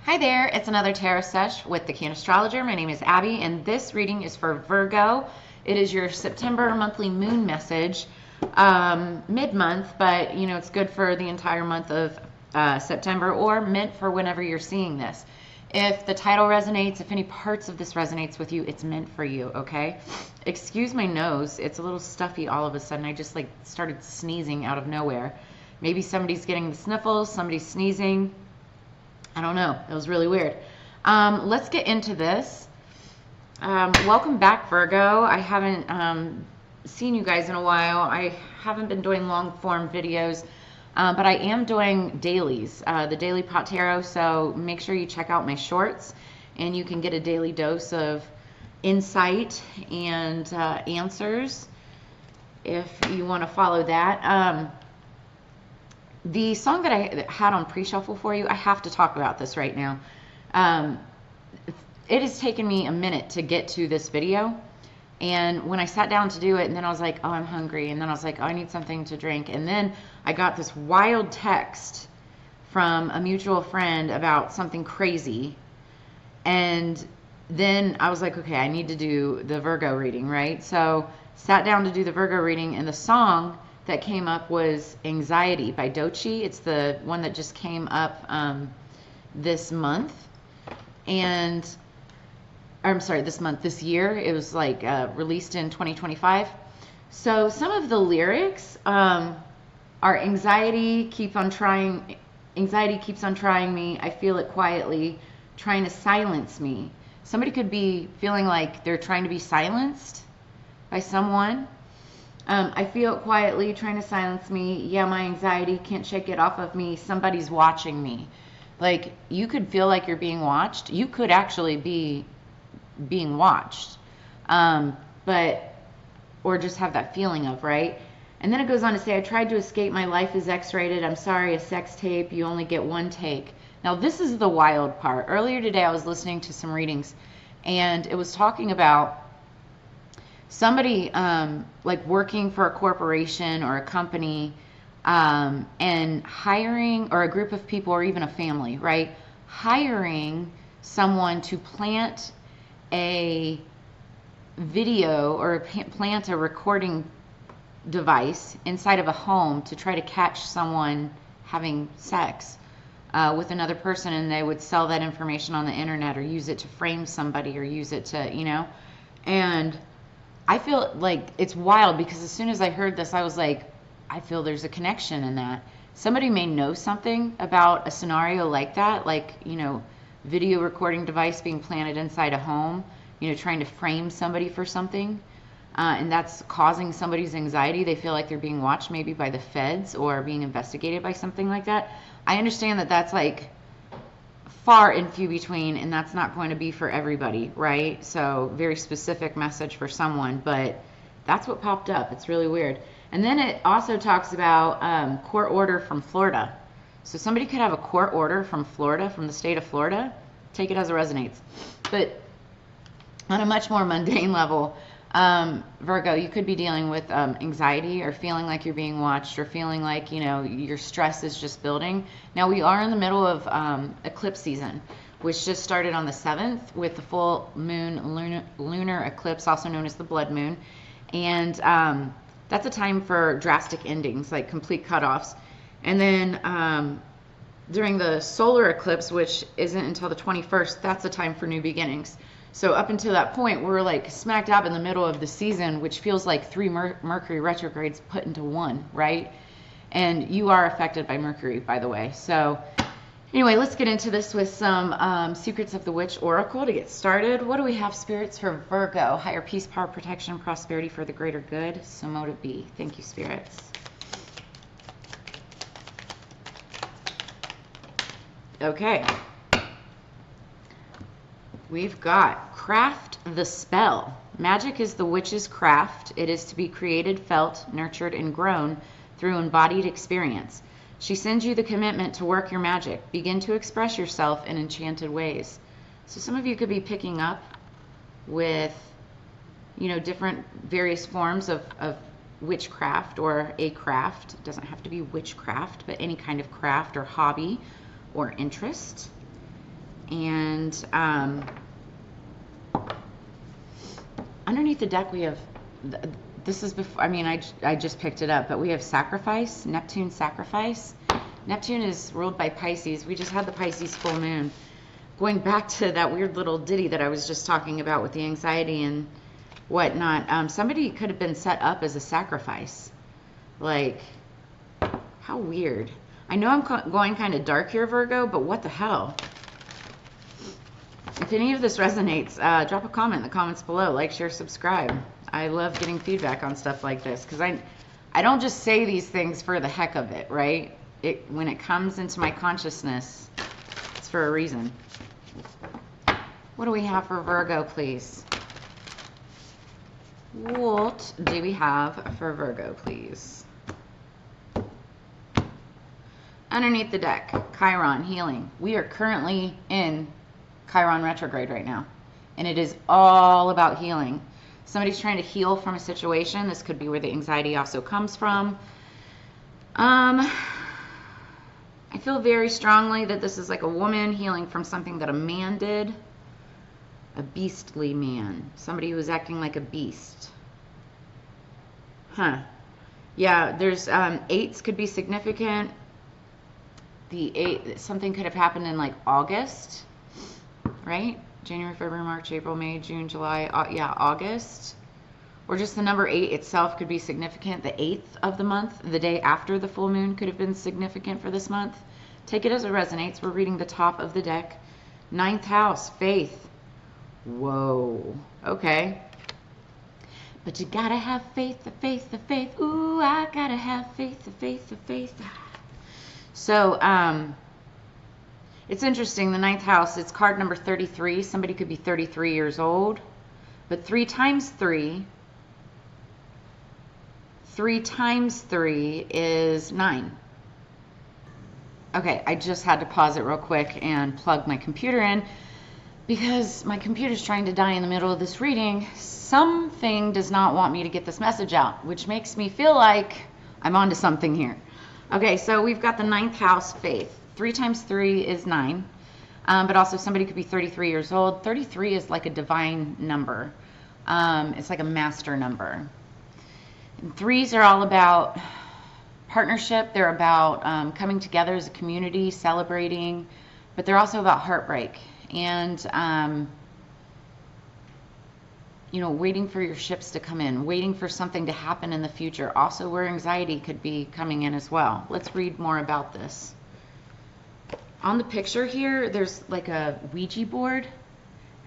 Hi there, it's another tarot sesh with the Cannastrologer. My name is Abby, and this reading is for Virgo. It is your September monthly moon message, mid-month, but it's good for the entire month of September, or meant for whenever you're seeing this. If the title resonates, if any parts of this resonates with you, it's meant for you, okay? Excuse my nose, it's a little stuffy all of a sudden. I just started sneezing out of nowhere. Maybe somebody's getting the sniffles, somebody's sneezing. I don't know. It was really weird. Let's get into this. Welcome back, Virgo. I haven't seen you guys in a while. I haven't been doing long form videos, but I am doing dailies, the Daily Pot Tarot. So make sure you check out my shorts, and you can get a daily dose of insight and answers if you want to follow that. The song that I had on pre-shuffle for you, I have to talk about this right now. It has taken me a minute to get to this video. And when I sat down to do it, and then I was like, oh, I'm hungry. And then I was like, oh, I need something to drink. And then I got this wild text from a mutual friend about something crazy. And then I was like, okay, I need to do the Virgo reading, right? So sat down to do the Virgo reading, and the song that came up was Anxiety by Doechii. It's the one that just came up this month. And, I'm sorry, this year. It was released in 2025. So some of the lyrics are anxiety keeps on trying me. I feel it quietly, trying to silence me. Somebody could be feeling like they're trying to be silenced by someone. I feel it quietly, trying to silence me. Yeah, my anxiety can't shake it off of me. Somebody's watching me. Like, you could feel like you're being watched. You could actually be being watched. Or just have that feeling of, right? And then it goes on to say, I tried to escape. My life is X-rated. I'm sorry, a sex tape. You only get one take. Now, this is the wild part. Earlier today, I was listening to some readings, and it was talking about somebody working for a corporation or a company, and hiring, or a group of people, or even a family, right? Hiring someone to plant a video or plant a recording device inside of a home to try to catch someone having sex with another person, and they would sell that information on the internet, or use it to frame somebody, or use it to, and I feel like it's wild, because as soon as I heard this, I was like, I feel there's a connection in that. Somebody may know something about a scenario like that, video recording device being planted inside a home, trying to frame somebody for something, and that's causing somebody's anxiety. They feel like they're being watched, maybe by the feds, or being investigated by something like that. I understand that that's far and few between, and that's not going to be for everybody, right? So very specific message for someone, but that's what popped up. It's really weird. And then it also talks about court order from Florida. So somebody could have a court order from Florida, from the state of Florida. Take it as it resonates. But on a much more mundane level, Virgo, you could be dealing with anxiety, or feeling like you're being watched, or feeling like, your stress is just building. Now, we are in the middle of eclipse season, which just started on the 7th with the full moon lunar eclipse, also known as the blood moon. And that's a time for drastic endings, like complete cutoffs. And then during the solar eclipse, which isn't until the 21st, that's a time for new beginnings. So up until that point, we're smack dab in the middle of the season, which feels like 3 Mercury retrogrades put into one, right? And you are affected by Mercury, by the way. So anyway, let's get into this with some Secrets of the Witch Oracle to get started. What do we have, spirits, for Virgo? Higher peace, power, protection, and prosperity for the greater good. So mote it be. Thank you, spirits. Okay. We've got craft the spell. Magic is the witch's craft. It is to be created, felt, nurtured, and grown through embodied experience. She sends you the commitment to work your magic. Begin to express yourself in enchanted ways. So some of you could be picking up with, different various forms of witchcraft, or a craft. It doesn't have to be witchcraft, but any kind of craft or hobby or interest. And underneath the deck we have, this is before, I mean, I just picked it up, but we have sacrifice, Neptune sacrifice. Neptune is ruled by Pisces. We just had the Pisces full moon. Going back to that weird little ditty that I was just talking about with the anxiety and whatnot, somebody could have been set up as a sacrifice. Like, how weird. I know I'm going kind of dark here, Virgo, but what the hell? If any of this resonates, drop a comment in the comments below. Like, share, subscribe. I love getting feedback on stuff like this because I don't just say these things for the heck of it, right? When it comes into my consciousness, it's for a reason. What do we have for Virgo, please? What do we have for Virgo, please? Underneath the deck, Chiron, healing. We are currently in Chiron retrograde right now, and it is all about healing. Somebody's trying to heal from a situation. This could be where the anxiety also comes from. I feel very strongly that this is like a woman healing from something that a man did. A beastly man. Somebody who was acting like a beast. Huh. Yeah, there's eights could be significant. Something could have happened in like August, right? January, February, March, April, May, June, July, yeah, August. Or just the number 8 itself could be significant. The 8th of the month, the day after the full moon, could have been significant for this month. Take it as it resonates. We're reading the top of the deck. 9th house, faith. Whoa. Okay. But you gotta have faith, the faith, the faith. Ooh, I gotta have faith, the faith, the faith. So, it's interesting. The 9th house, it's card number 33. Somebody could be 33 years old. But 3 times 3 is 9. Okay, I just had to pause it real quick and plug my computer in because my computer's trying to die in the middle of this reading. Something does not want me to get this message out, which makes me feel like I'm onto something here. Okay, so we've got the 9th house, faith. 3 times 3 is 9. But also somebody could be 33 years old. 33 is like a divine number. It's like a master number. And 3s are all about partnership. They're about coming together as a community, celebrating. But they're also about heartbreak. And, you know, waiting for your ships to come in. Waiting for something to happen in the future. Also where anxiety could be coming in as well. Let's read more about this. On the picture here, there's like a Ouija board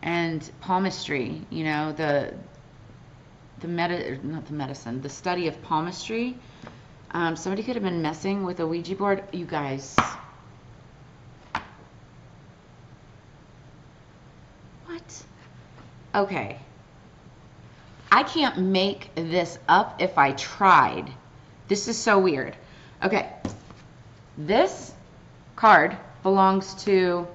and palmistry, you know, the study of palmistry. Somebody could have been messing with a Ouija board. You guys. What? Okay. I can't make this up if I tried. This is so weird. Okay. This card belongs to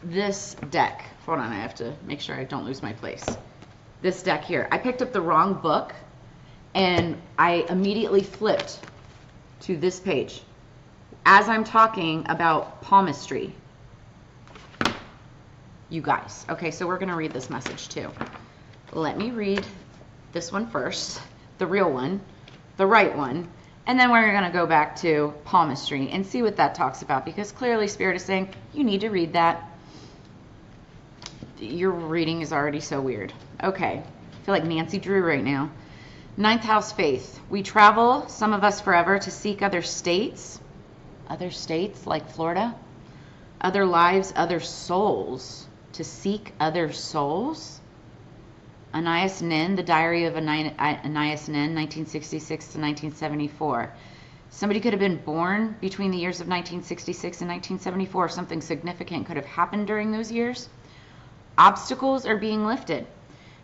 this deck. Hold on, I have to make sure I don't lose my place. This deck here. I picked up the wrong book and I immediately flipped to this page as I'm talking about palmistry. You guys. Okay, so we're going to read this message too. Let me read this one first, the real one, the right one. And then we're going to go back to palmistry and see what that talks about, because clearly Spirit is saying you need to read that. Your reading is already so weird. Okay. I feel like Nancy Drew right now. 9th house, faith. We travel, some of us forever, to seek other states like Florida, other lives, other souls, to seek other souls. Anais Nin, the Diary of Anais Nin, 1966 to 1974. Somebody could have been born between the years of 1966 and 1974. Something significant could have happened during those years. Obstacles are being lifted.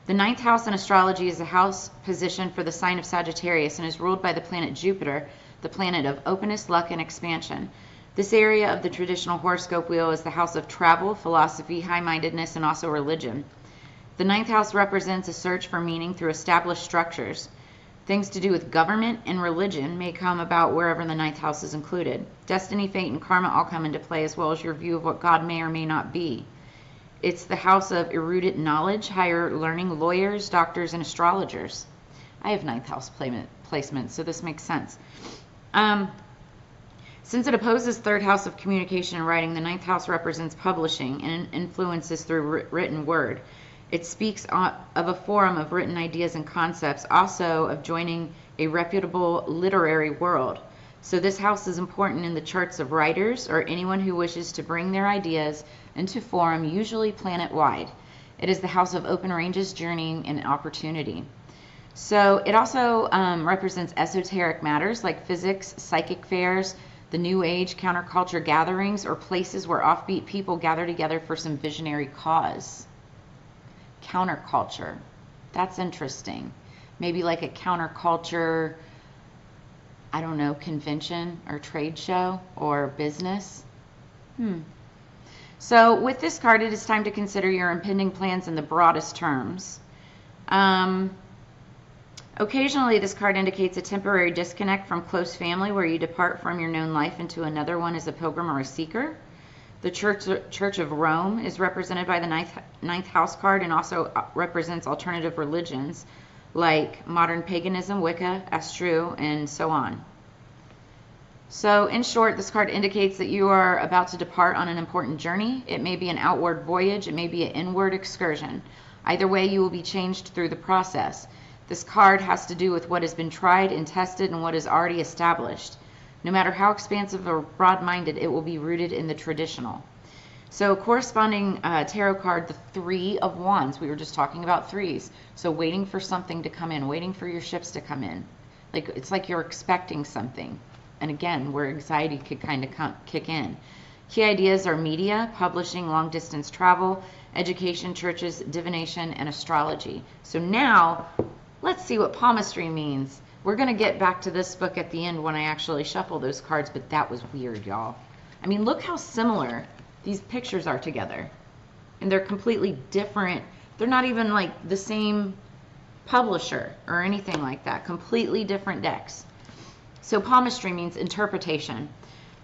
The 9th house in astrology is a house position for the sign of Sagittarius and is ruled by the planet Jupiter, the planet of openness, luck, and expansion. This area of the traditional horoscope wheel is the house of travel, philosophy, high-mindedness, and also religion. The 9th house represents a search for meaning through established structures. Things to do with government and religion may come about wherever the 9th house is included. Destiny, fate, and karma all come into play, as well as your view of what God may or may not be. It's the house of erudite knowledge, higher learning, lawyers, doctors, and astrologers. I have ninth house placement, so this makes sense. Since it opposes third house of communication and writing, the ninth house represents publishing and influences through written word. It speaks of a forum of written ideas and concepts, also of joining a reputable literary world. So this house is important in the charts of writers or anyone who wishes to bring their ideas into forum, usually planet-wide. It is the house of open ranges, journeying, and opportunity. So it also represents esoteric matters like physics, psychic fairs, the new age, counterculture gatherings, or places where offbeat people gather together for some visionary cause. Counterculture. That's interesting. Maybe like a counterculture, I don't know, convention or trade show or business. So with this card, it is time to consider your impending plans in the broadest terms. Occasionally, this card indicates a temporary disconnect from close family where you depart from your known life into another one as a pilgrim or a seeker. The Church of Rome is represented by the ninth house card and also represents alternative religions like modern paganism, Wicca, Astru, and so on. So in short, this card indicates that you are about to depart on an important journey. It may be an outward voyage. It may be an inward excursion. Either way, you will be changed through the process. This card has to do with what has been tried and tested and what is already established. No matter how expansive or broad-minded, it will be rooted in the traditional. So corresponding tarot card, the Three of Wands. We were just talking about threes. So waiting for something to come in, waiting for your ships to come in. Like it's like you're expecting something. And again, where anxiety could kind of kick in. Key ideas are media, publishing, long-distance travel, education, churches, divination, and astrology. So now, let's see what palmistry means. We're going to get back to this book at the end when I actually shuffle those cards, but that was weird, y'all. I mean, look how similar these pictures are together. And they're completely different. They're not even like the same publisher or anything like that. Completely different decks. So palmistry means interpretation.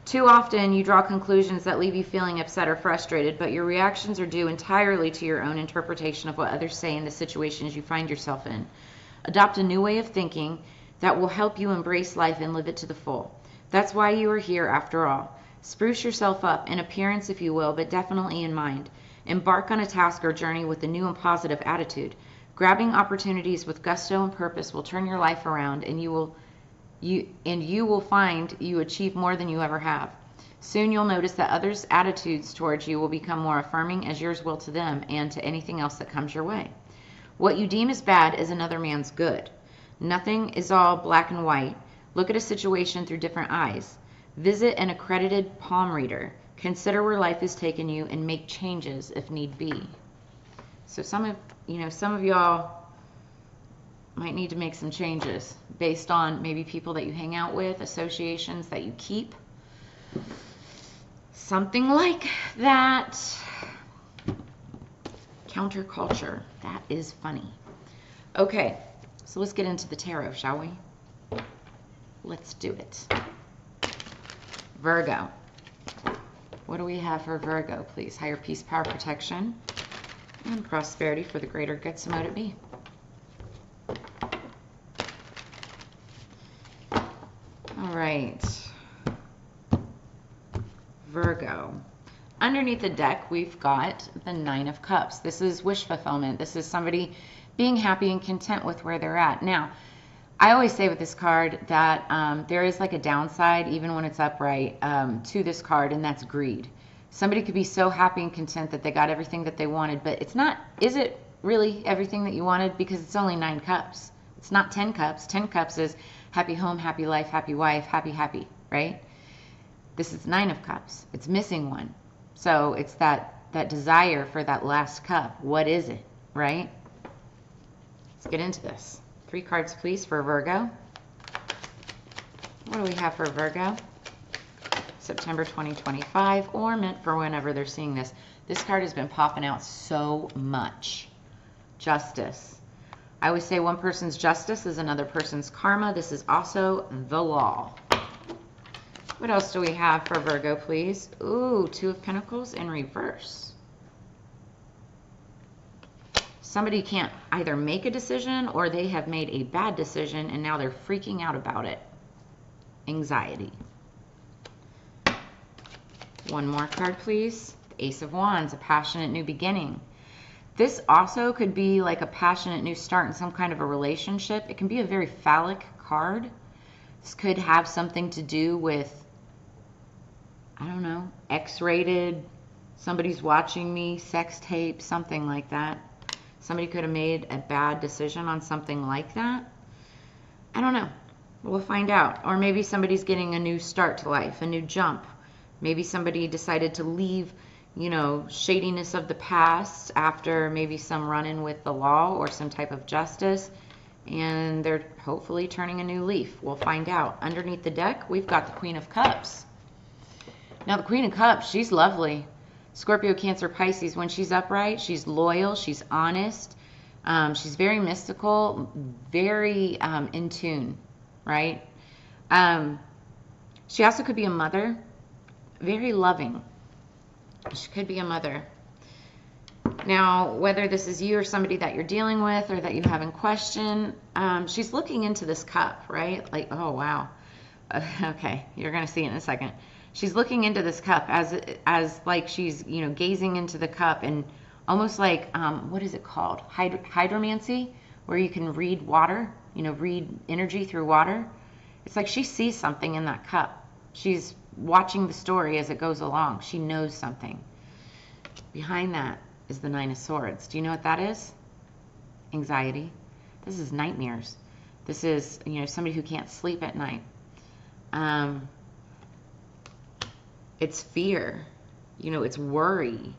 Too often you draw conclusions that leave you feeling upset or frustrated, but your reactions are due entirely to your own interpretation of what others say in the situations you find yourself in. Adopt a new way of thinking that will help you embrace life and live it to the full. That's why you are here after all. Spruce yourself up, in appearance if you will, but definitely in mind. Embark on a task or journey with a new and positive attitude. Grabbing opportunities with gusto and purpose will turn your life around, and you will find you achieve more than you ever have. Soon you'll notice that others' attitudes towards you will become more affirming as yours will to them and to anything else that comes your way. What you deem as bad is another man's good. Nothing is all black and white. Look at a situation through different eyes. Visit an accredited palm reader. Consider where life has taken you and make changes if need be. So some of y'all might need to make some changes based on maybe people that you hang out with, associations that you keep. Something like that. Counterculture. That is funny. Okay, so let's get into the tarot, shall we? Let's do it. Virgo. What do we have for Virgo, please? Higher peace, power, protection, and prosperity for the greater good, so mote it be. All right. Virgo. Underneath the deck, we've got the Nine of Cups. This is wish fulfillment. This is somebody being happy and content with where they're at. Now, I always say with this card that there is like a downside, even when it's upright, to this card, and that's greed. Somebody could be so happy and content that they got everything that they wanted, but it's not, is it really everything that you wanted? Because it's only 9 cups. It's not 10 cups. 10 cups is happy home, happy life, happy wife, happy, right? This is 9 of Cups. It's missing one. So it's that desire for that last cup. What is it, right? Let's get into this. 3 cards, please, for Virgo. What do we have for Virgo? September 2025, or meant for whenever they're seeing this. This card has been popping out so much. Justice. I always say one person's justice is another person's karma. This is also the law. What else do we have for Virgo, please? Ooh, 2 of Pentacles in reverse. somebody can't either make a decision or they have made a bad decision and now they're freaking out about it. Anxiety. One more card, please. The Ace of Wands, a passionate new beginning. This also could be like a passionate new start in some kind of a relationship. It can be a very phallic card. This could have something to do with, I don't know, X-rated, somebody's watching me, sex tape, something like that. Somebody could have made a bad decision on something like that. I don't know. We'll find out. Or maybe somebody's getting a new start to life, a new jump. Maybe somebody decided to leave, you know, shadiness of the past after maybe some run-in with the law or some type of justice, and they're hopefully turning a new leaf. We'll find out. Underneath the deck, we've got the Queen of Cups. Now, the Queen of Cups, she's lovely. Scorpio, Cancer, Pisces, when she's upright, she's loyal, she's honest, she's very mystical, very in tune, right? She also could be a mother, very loving. She could be a mother. Now, whether this is you or somebody that you're dealing with or that you have in question, she's looking into this cup, right? Like, oh, wow. Okay, you're going to see it in a second. She's looking into this cup as like she's, you know, gazing into the cup and almost like, what is it called? Hydromancy, where you can read water, you know, read energy through water. It's like she sees something in that cup. She's watching the story as it goes along. She knows something. Behind that is the Nine of Swords. Do you know what that is? Anxiety. This is nightmares. This is, you know, somebody who can't sleep at night. It's fear, you know, it's worry.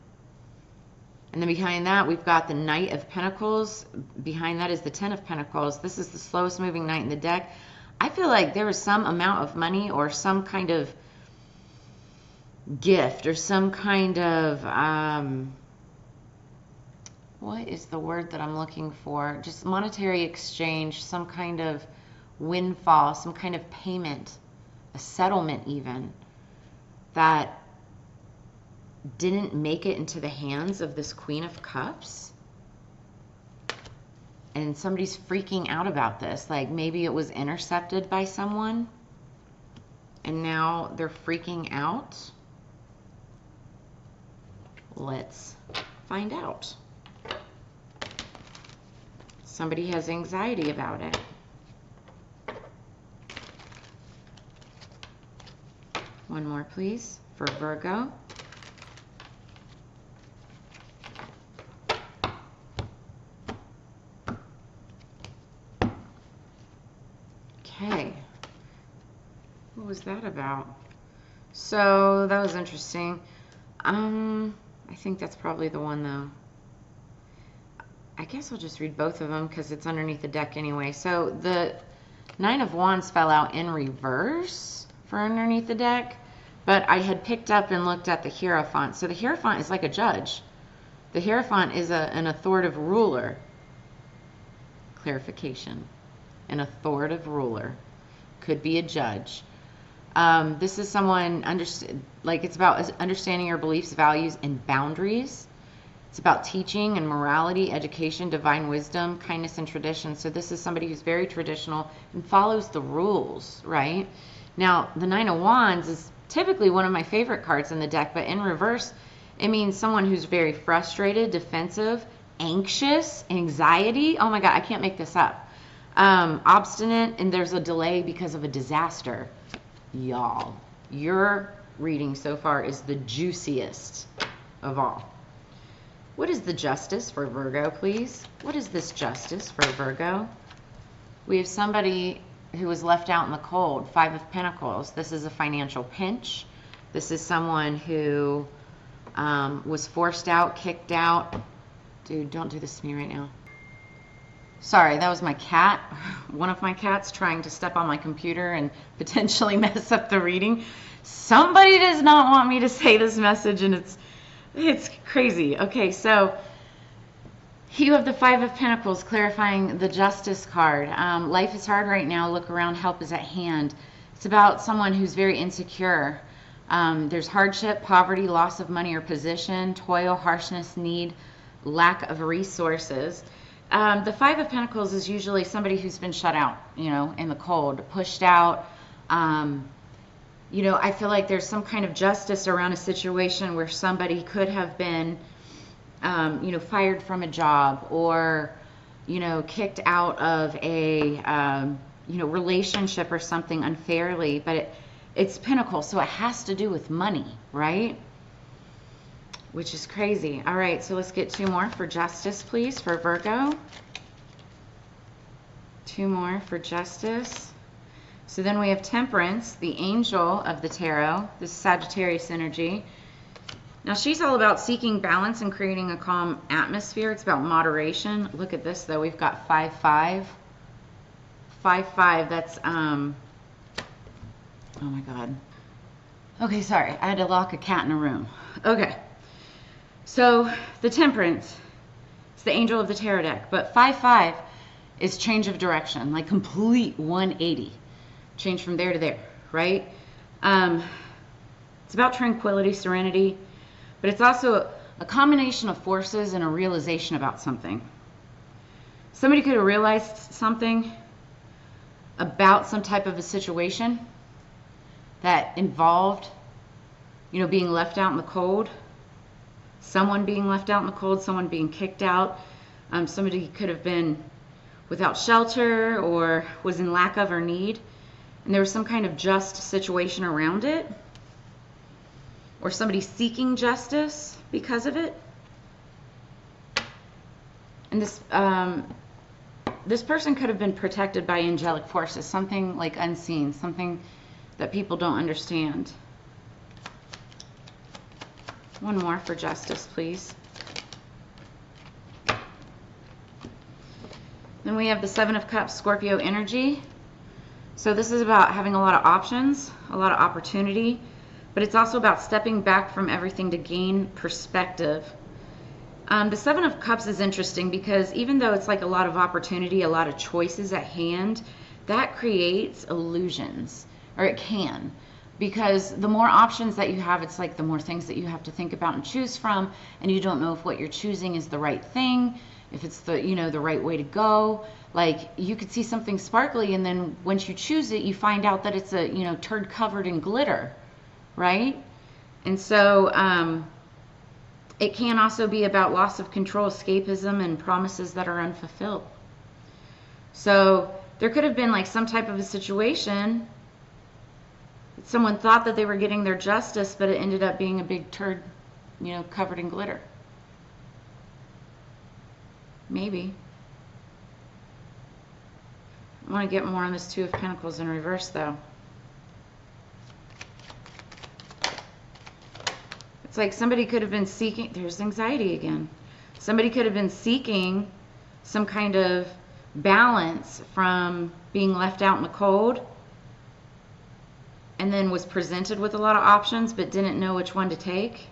And then behind that, we've got the Knight of Pentacles. Behind that is the Ten of Pentacles. This is the slowest moving knight in the deck. I feel like there was some amount of money or some kind of gift or some kind of, what is the word that I'm looking for? Just monetary exchange, some kind of windfall, some kind of payment, a settlement even, that didn't make it into the hands of this Queen of Cups. And somebody's freaking out about this. Like maybe it was intercepted by someone and now they're freaking out. Let's find out. Somebody has anxiety about it. One more, please, for Virgo. Okay. What was that about? So that was interesting. I think that's probably the one, though. I guess I'll just read both of them because it's underneath the deck anyway. So the Nine of Wands fell out in reverse for underneath the deck. But I had picked up and looked at the Hierophant. So the Hierophant is like a judge. The Hierophant is an authoritative ruler. Clarification. An authoritative ruler. Could be a judge. This is someone, it's about understanding your beliefs, values, and boundaries. It's about teaching and morality, education, divine wisdom, kindness, and tradition. So this is somebody who's very traditional and follows the rules, right? Now, the Nine of Wands is typically one of my favorite cards in the deck, but in reverse, it means someone who's very frustrated, defensive, anxious, anxiety. Oh my God, I can't make this up. Obstinate, and there's a delay because of a disaster. Y'all, your reading so far is the juiciest of all. What is the Justice for Virgo, please? What is this Justice for Virgo? We have somebody who was left out in the cold. Five of Pentacles. This is a financial pinch. This is someone who was forced out, kicked out. Dude, don't do this to me right now. Sorry, that was my cat. One of my cats trying to step on my computer and potentially mess up the reading. Somebody does not want me to say this message, and it's crazy. Okay, so you have the Five of Pentacles clarifying the Justice card. Life is hard right now. Look around. Help is at hand. It's about someone who's very insecure. There's hardship, poverty, loss of money or position, toil, harshness, need, lack of resources. The Five of Pentacles is usually somebody who's been shut out, you know, in the cold, pushed out. You know, I feel like there's some kind of justice around a situation where somebody could have been, you know, fired from a job, or, you know, kicked out of a, you know, relationship or something unfairly. But it's Pentacles, so it has to do with money, right? Which is crazy. All right, so let's get 2 more for justice, please, for Virgo. 2 more for justice. So then we have Temperance, the angel of the tarot. This is Sagittarius energy. Now, she's all about seeking balance and creating a calm atmosphere. It's about moderation. Look at this, though. We've got 5-5. 5-5, that's, oh my God. Okay, sorry. I had to lock a cat in a room. Okay. So the Temperance, it's the angel of the tarot deck, but 5-5 is change of direction, like complete 180, change from there to there, right? It's about tranquility, serenity, but it's also a combination of forces and a realization about something. Somebody could have realized something about some type of a situation that involved, you know, being left out in the cold. Someone being left out in the cold, someone being kicked out. Somebody could have been without shelter or was in lack of or need. And there was some kind of just situation around it. Or somebody seeking justice because of it. And this person could have been protected by angelic forces, something like unseen, something that people don't understand. 1 more for justice, please. Then we have the 7 of Cups, Scorpio energy. So this is about having a lot of options, a lot of opportunity, but it's also about stepping back from everything to gain perspective. The 7 of Cups is interesting because even though it's like a lot of opportunity, a lot of choices at hand, that creates illusions, or it can. Because the more options that you have, it's like the more things that you have to think about and choose from, and you don't know if what you're choosing is the right thing, if it's the, you know, the right way to go. Like, you could see something sparkly, and then once you choose it, you find out that it's a, you know, turd covered in glitter, right? And so it can also be about loss of control, escapism, and promises that are unfulfilled. So there could have been like some type of a situation. Someone thought that they were getting their justice, but it ended up being a big turd, you know, covered in glitter. Maybe. I want to get more on this 2 of Pentacles in reverse, though. It's like somebody could have been seeking, there's anxiety again. Somebody could have been seeking some kind of balance from being left out in the cold, and then was presented with a lot of options but didn't know which one to take.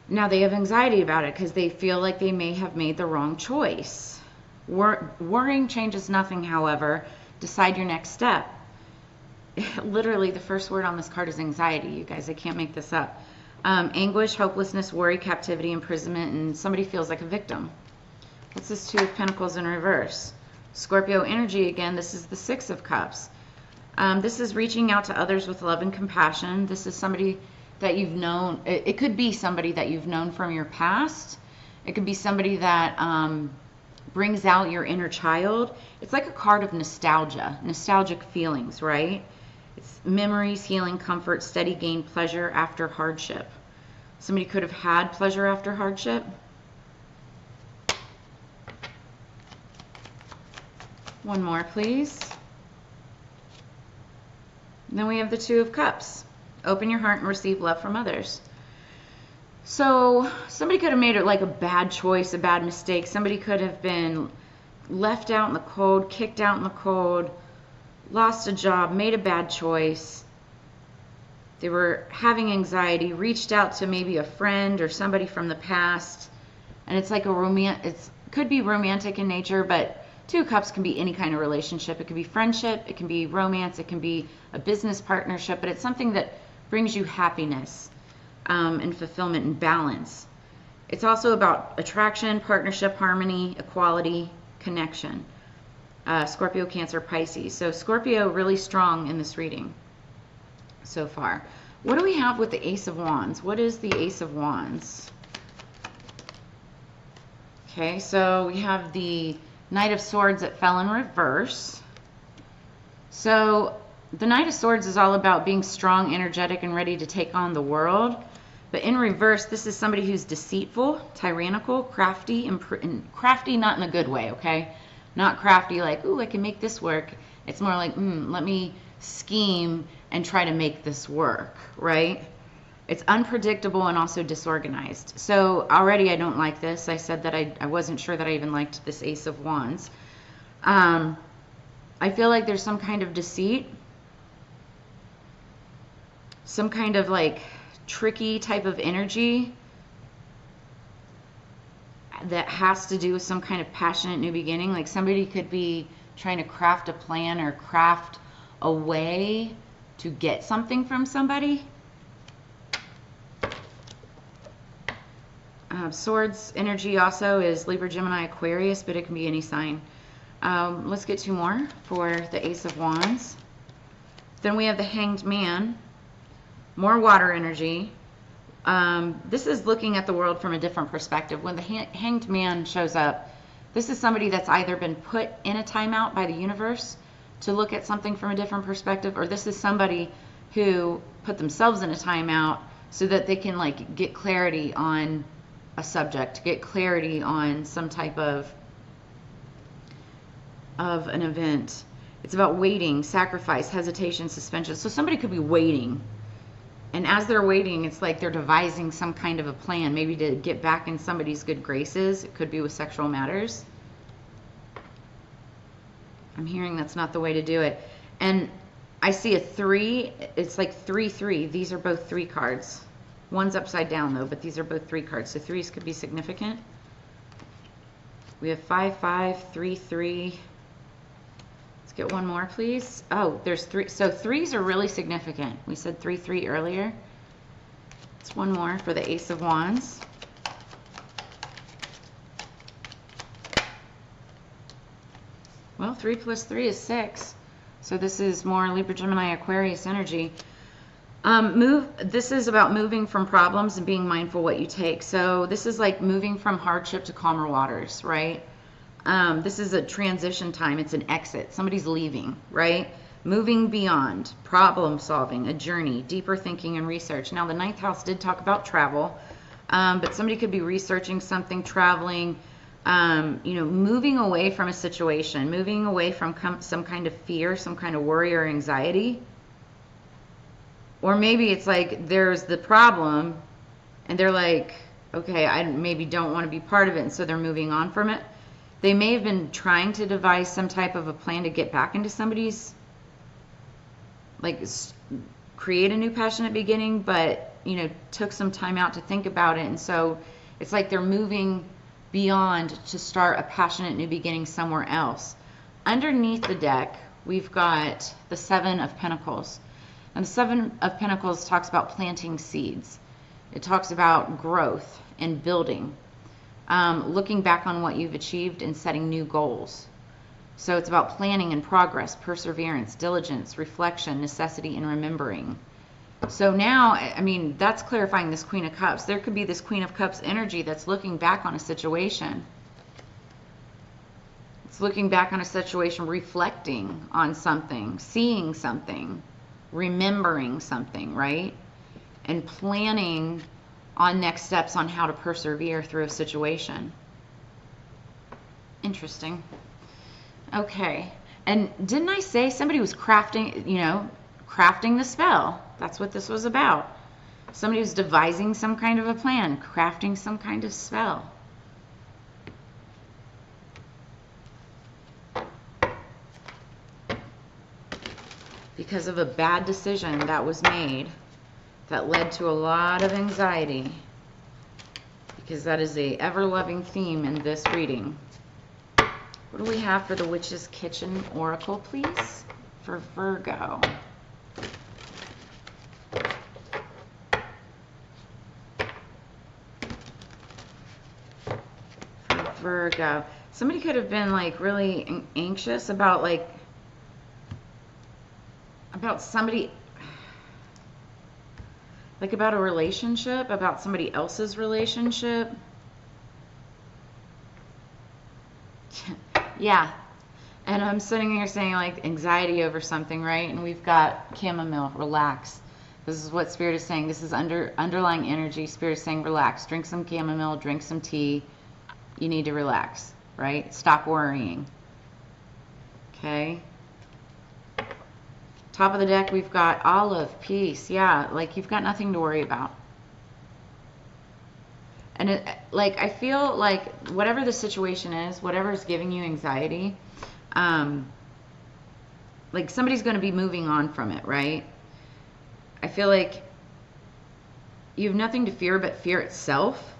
Now they have anxiety about it because they feel like they may have made the wrong choice. Worrying changes nothing, however. Decide your next step. Literally, the first word on this card is anxiety, you guys. I can't make this up. Anguish, hopelessness, worry, captivity, imprisonment, and somebody feels like a victim. What's this 2 of Pentacles in reverse? Scorpio energy again. This is the 6 of Cups. This is reaching out to others with love and compassion. This is somebody that you've known. It could be somebody that you've known from your past. It could be somebody that brings out your inner child. It's like a card of nostalgia, nostalgic feelings, right? It's memories, healing, comfort, steady gain, pleasure after hardship. Somebody could have had pleasure after hardship. One more, please. And then we have the 2 of Cups. Open your heart and receive love from others. So somebody could have made it like a bad choice, a bad mistake. Somebody could have been left out in the cold, kicked out in the cold, lost a job, made a bad choice. They were having anxiety, reached out to maybe a friend or somebody from the past. And it's like it could be romantic in nature, but 2 of Cups can be any kind of relationship. It could be friendship, it can be romance, it can be a business partnership, but it's something that brings you happiness. and fulfillment and balance. It's also about attraction, partnership, harmony, equality, connection. Scorpio, Cancer, Pisces. So Scorpio really strong in this reading so far. What do we have with the Ace of Wands? What is the Ace of Wands? Okay, so we have the Knight of Swords that fell in reverse. So the Knight of Swords is all about being strong, energetic, and ready to take on the world. But in reverse, this is somebody who's deceitful, tyrannical, crafty, and crafty not in a good way, okay? Not crafty like, ooh, I can make this work. It's more like, let me scheme and try to make this work, right? It's unpredictable and also disorganized. So already I don't like this. I said that I wasn't sure that I even liked this Ace of Wands. I feel like there's some kind of deceit, some kind of like tricky type of energy that has to do with some kind of passionate new beginning. Like somebody could be trying to craft a plan or craft a way to get something from somebody. Swords energy also is Libra, Gemini, Aquarius, but it can be any sign. Let's get two more for the Ace of Wands. Then we have the Hanged Man, more water energy. This is looking at the world from a different perspective. When the Hanged Man shows up, this is somebody that's either been put in a timeout by the universe to look at something from a different perspective, or this is somebody who put themselves in a timeout so that they can like get clarity on a subject, get clarity on some type of an event. It's about waiting, sacrifice, hesitation, suspension. So somebody could be waiting, and as they're waiting, it's like they're devising some kind of a plan, maybe to get back in somebody's good graces. It could be with sexual matters. I'm hearing that's not the way to do it. And I see a 3. It's like 3-3. These are both 3 cards. One's upside down though, but these are both 3 cards. So 3s could be significant. We have 5-5, 3-3. Let's get one more, please. Oh, there's 3. So 3s are really significant. We said 3-3 earlier. It's one more for the Ace of Wands. Well, 3 plus 3 is 6. So this is more Libra, Gemini, Aquarius energy. This is about moving from problems and being mindful what you take. So this is like moving from hardship to calmer waters, right? This is a transition time. It's an exit. Somebody's leaving, right? Moving beyond, problem solving, a journey, deeper thinking and research. Now the 9th house did talk about travel, but somebody could be researching something, traveling, moving away from a situation, moving away from some kind of fear, some kind of worry or anxiety. Or maybe it's like there's the problem and they're like, okay, I maybe don't want to be part of it, and so they're moving on from it. They may have been trying to devise some type of a plan to get back into somebody's, like, create a new passionate beginning, but, took some time out to think about it. And so it's like they're moving beyond to start a passionate new beginning somewhere else. Underneath the deck, we've got the 7 of Pentacles. And the 7 of Pentacles talks about planting seeds. It talks about growth and building, looking back on what you've achieved and setting new goals. So it's about planning and progress, perseverance, diligence, reflection, necessity, and remembering. So now, I mean, that's clarifying this Queen of Cups. There could be this Queen of Cups energy that's looking back on a situation. It's looking back on a situation, reflecting on something, seeing something, remembering something, right? And planning on next steps on how to persevere through a situation. Interesting. Okay. And didn't I say somebody was crafting, crafting the spell? That's what this was about. Somebody was devising some kind of a plan, crafting some kind of spell. Because of a bad decision that was made that led to a lot of anxiety. Because that is a ever-loving theme in this reading. What do we have for the Witch's Kitchen Oracle, please? For Virgo. Virgo. Somebody could have been like really anxious about somebody, like about a relationship, about somebody else's relationship. Yeah. And I'm sitting here saying like anxiety over something, right? And we've got chamomile, relax. This is what Spirit is saying. This is underlying energy. Spirit is saying relax. Drink some chamomile, drink some tea. You need to relax, right? Stop worrying. Okay. Top of the deck, we've got olive, peace. Yeah, like you've got nothing to worry about. And like I feel like whatever the situation is, whatever is giving you anxiety, like somebody's going to be moving on from it, right? I feel like you have nothing to fear but fear itself,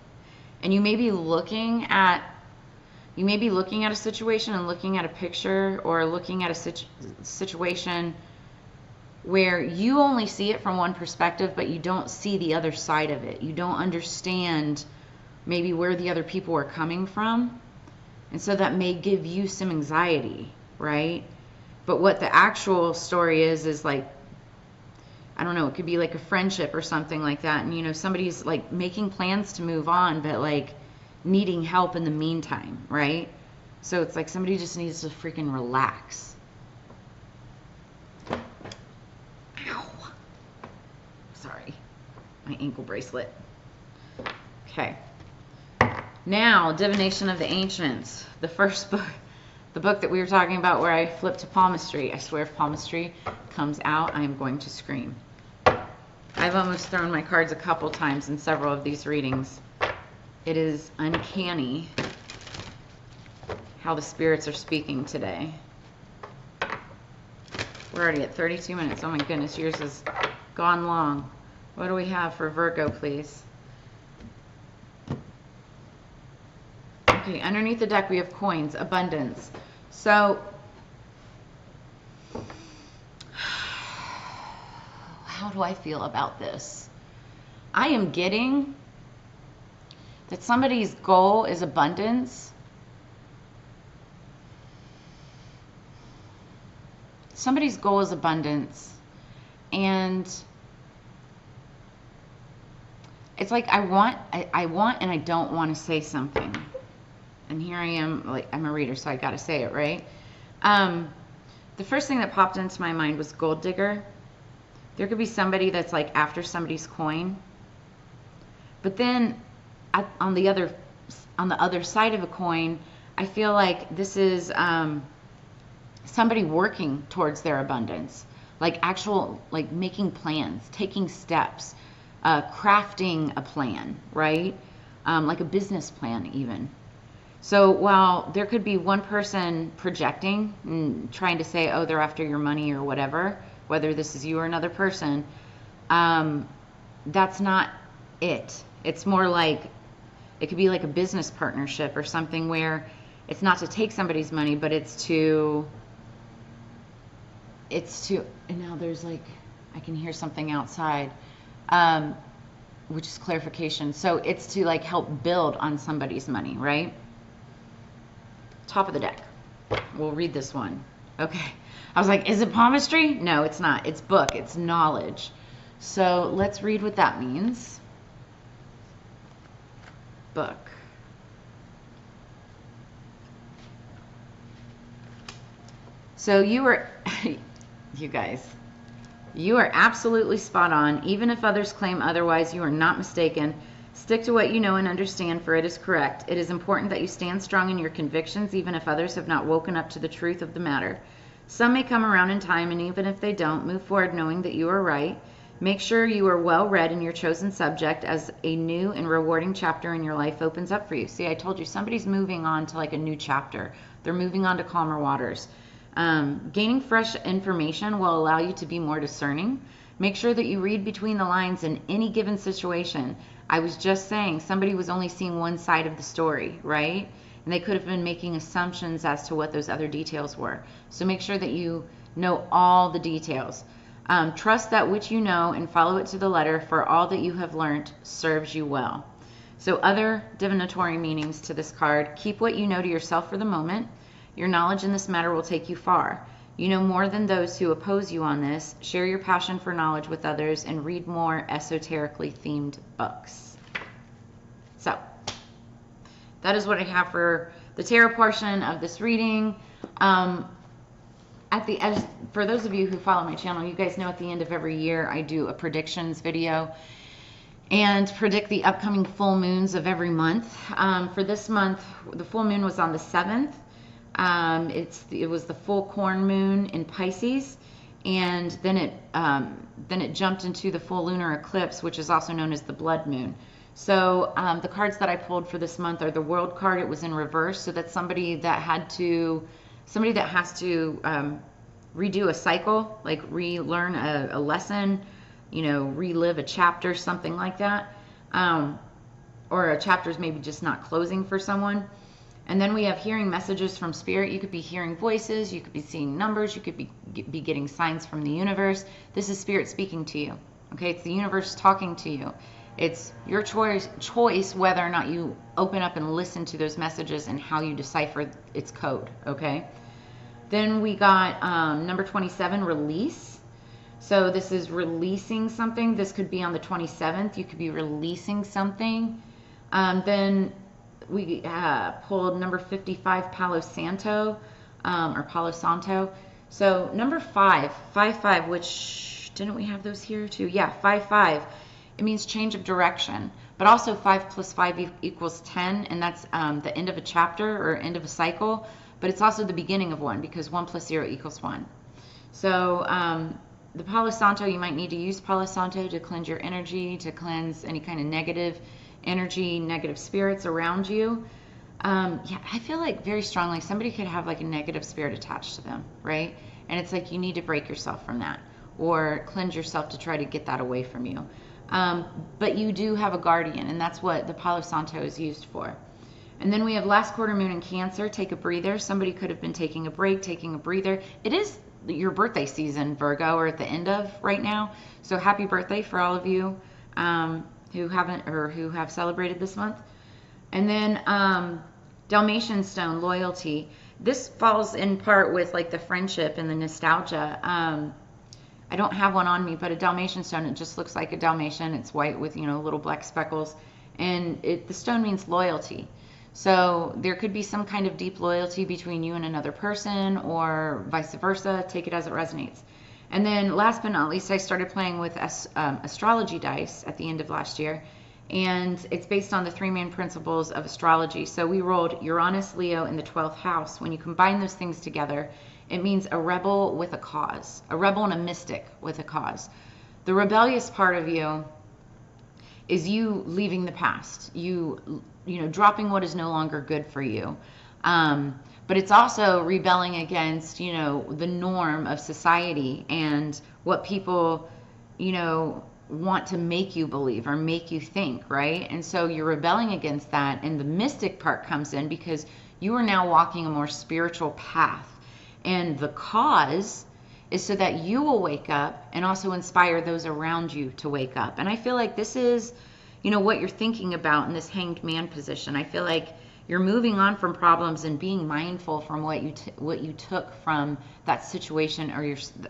and you may be looking at a situation and looking at a picture or looking at a situation where you only see it from one perspective, but you don't see the other side of it. You don't understand maybe where the other people are coming from. And so that may give you some anxiety, right? But what the actual story is like, I don't know, it could be like a friendship or something like that. And, you know, somebody's like making plans to move on, but like needing help in the meantime, right? So it's like somebody just needs to freaking relax. Ow. Sorry. My ankle bracelet. Okay. Now, Divination of the Ancients. The first book, the book that we were talking about where I flipped to palmistry. I swear if palmistry comes out, I am going to scream. I've almost thrown my cards a couple times in several of these readings. It is uncanny how the spirits are speaking today. We're already at 32 minutes. Oh my goodness, yours has gone long. What do we have for Virgo, please? Okay, underneath the deck we have coins, abundance. So, how do I feel about this? I am getting that somebody's goal is abundance. Somebody's goal is abundance. And it's like I want and I don't want to say something. And here I am, like I'm a reader, so I got to say it, right? The first thing that popped into my mind was gold digger. There could be somebody that's like after somebody's coin. But then on the other side of a coin, I feel like this is somebody working towards their abundance, like making plans, taking steps, crafting a plan, right? Like a business plan even. So while there could be one person projecting and trying to say, oh, they're after your money or whatever, whether this is you or another person, that's not it. It's more like, it could be like a business partnership or something where it's not to take somebody's money, but it's to, and now there's like, I can hear something outside, which is clarification. So it's to like help build on somebody's money, right? Top of the deck. We'll read this one. Okay. I was like, is it palmistry? No, it's not. It's book. It's knowledge. So let's read what that means. Book. So you are, you guys, you are absolutely spot on. Even if others claim otherwise, you are not mistaken. Stick to what you know and understand, for it is correct. It is important that you stand strong in your convictions, even if others have not woken up to the truth of the matter. Some may come around in time, and even if they don't, move forward knowing that you are right. Make sure you are well read in your chosen subject as a new and rewarding chapter in your life opens up for you. See, I told you, somebody's moving on to like a new chapter. They're moving on to calmer waters. Gaining fresh information will allow you to be more discerning. Make sure that you read between the lines in any given situation. I was just saying somebody was only seeing one side of the story, right? And they could have been making assumptions as to what those other details were. So make sure that you know all the details. Trust that which you know and follow it to the letter, for all that you have learned serves you well. So other divinatory meanings to this card: keep what you know to yourself for the moment. Your knowledge in this matter will take you far. You know more than those who oppose you on this. Share your passion for knowledge with others and read more esoterically themed books. So that is what I have for the tarot portion of this reading. For those of you who follow my channel, you guys know at the end of every year I do a predictions video and predict the upcoming full moons of every month. For this month, the full moon was on the 7th. It was the full corn moon in Pisces, and then it jumped into the full lunar eclipse, which is also known as the blood moon. So the cards that I pulled for this month are the World card. It was in reverse, so that's somebody that has to redo a cycle, like relearn a lesson, relive a chapter, something like that, or a chapter's maybe just not closing for someone. And then we have hearing messages from spirit. You could be hearing voices, you could be seeing numbers, you could be getting signs from the universe. This is spirit speaking to you. Okay, it's the universe talking to you. It's your choice whether or not you open up and listen to those messages and how you decipher its code. Okay. Then we got number 27, release. So this is releasing something. This could be on the 27th. You could be releasing something. Then we pulled number 55, Palo Santo, or Palo Santo. So number 5, which, didn't we have those here too? Yeah, 5. It means change of direction. But also 5 plus 5 equals 10, and that's the end of a chapter or end of a cycle. But it's also the beginning of one, because 1 plus 0 equals 1. So the Palo Santo, you might need to use Palo Santo to cleanse your energy, to cleanse any kind of negative energy, negative spirits around you. Yeah, I feel like very strongly somebody could have like a negative spirit attached to them, right? And it's like you need to break yourself from that or cleanse yourself to try to get that away from you. But you do have a guardian, and that's what the Palo Santo is used for. And then we have last quarter moon in Cancer. Take a breather. Somebody could have been taking a break, taking a breather. It is your birthday season, Virgo, or at the end of right now. So happy birthday for all of you who haven't or who have celebrated this month. And then Dalmatian stone, loyalty. This falls in part with like the friendship and the nostalgia. I don't have one on me, but a Dalmatian stone, it just looks like a Dalmatian. It's white with, little black speckles. And the stone means loyalty. So there could be some kind of deep loyalty between you and another person, or vice versa. Take it as it resonates. And then last but not least, I started playing with astrology dice at the end of last year. And it's based on the 3 main principles of astrology. So we rolled Uranus, Leo in the 12th house. When you combine those things together, it means a rebel with a cause. A rebel and a mystic with a cause. The rebellious part of you is you leaving the past. You dropping what is no longer good for you. But it's also rebelling against, the norm of society and what people, want to make you believe or make you think, right? And so you're rebelling against that. And the mystic part comes in because you are now walking a more spiritual path. And the cause is so that you will wake up and also inspire those around you to wake up. And I feel like this is, what you're thinking about in this hanged man position. I feel like you're moving on from problems and being mindful from what you took from that situation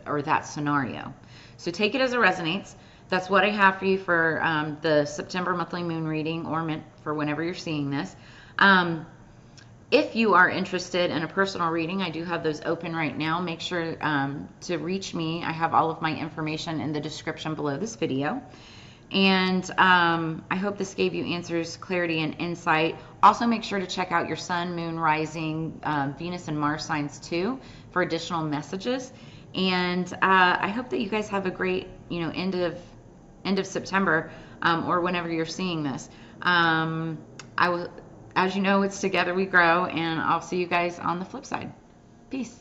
or that scenario. So take it as it resonates. That's what I have for you for the September monthly moon reading, or meant for whenever you're seeing this. If you are interested in a personal reading, I do have those open right now. Make sure to reach me. I have all of my information in the description below this video. And I hope this gave you answers, clarity, and insight. Also, make sure to check out your sun, moon, rising, Venus, and Mars signs too for additional messages. And I hope that you guys have a great, end of September, or whenever you're seeing this. As you know, it's together we grow, and I'll see you guys on the flip side. Peace.